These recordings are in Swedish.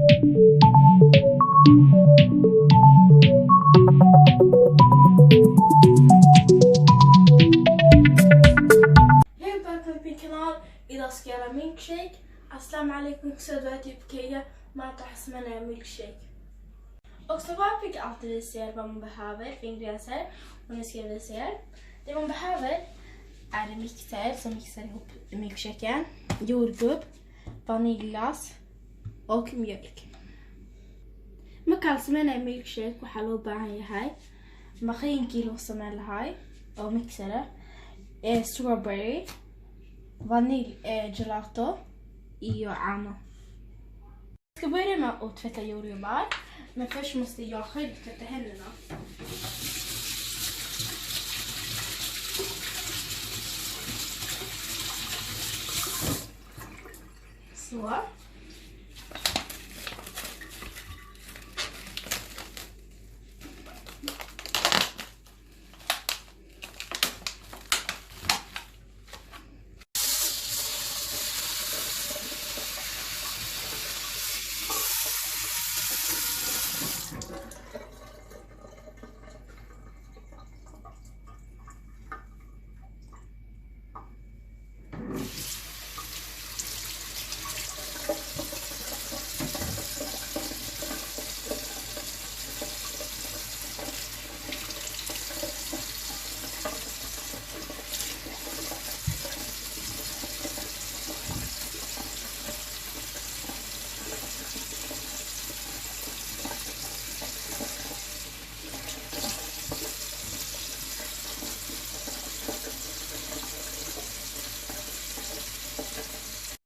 Hej, välkommen till min kanal. Idag ska jag göra milkshake. Assalamu alaikum, så du är typ Kaya. Man tar hasmana milkshake. Och så var fick alltid visa er vad man behöver för ingredienser. Och nu ska jag visa er. Det man behöver är en mixer som mixar ihop milkshaken, jordgubb, vaniljglass och mjölk. markaas sameynaya milkshake waxaa loo baahan yahay maqaayinkii loo sameyn lahay oo mixer strawberry, gelato iyo caano. Jag ska börja med att tvätta jordgubbar, men först måste jag själv tvätta händerna. Så.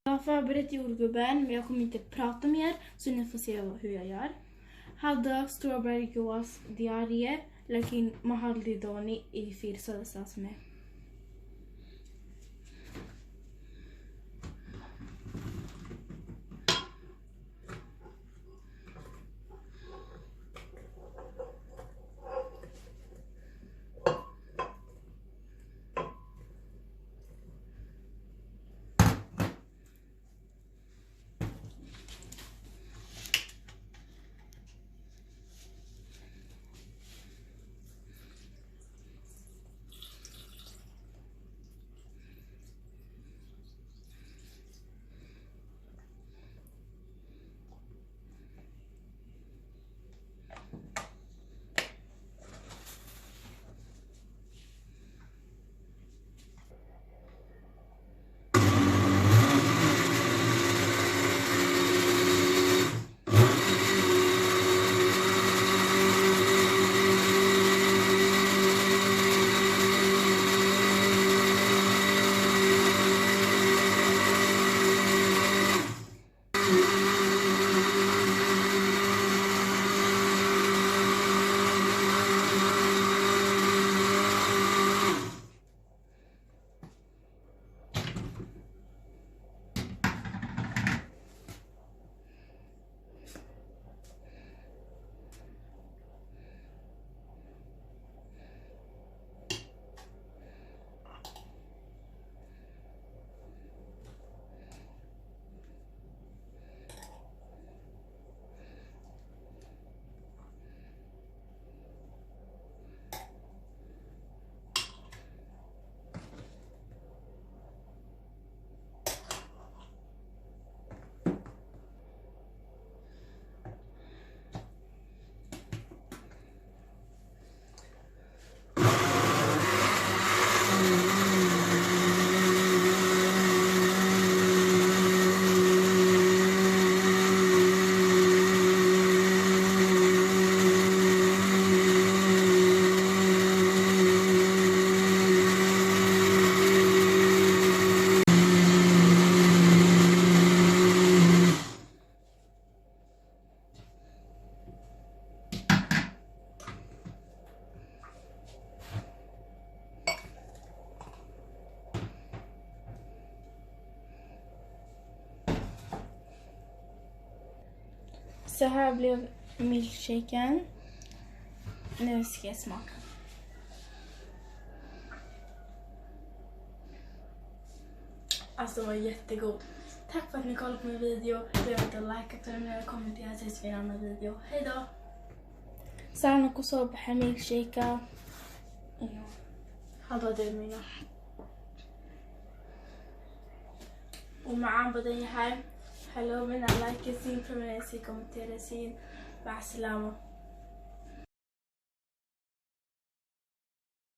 Jag har förberett jordgubben, men jag kommer inte prata mer, så ni får se hur jag gör. هذا strawberry جواز ديارية لكن ما هالدي دوني في صوص اسمه. Så här blev milkshaken. Nu ska jag smaka. Alltså den var jättegod. Tack för att ni kollade på min video. Glöm inte att like och prenumerera och kommentera tills vi har en annan video. Hejdå! Saan ku soo baxay milkshake-ka iyo hadda deemina ومعاه بدن يحاي حلو من like siin prenumerera siin kommentera siin مع السلامة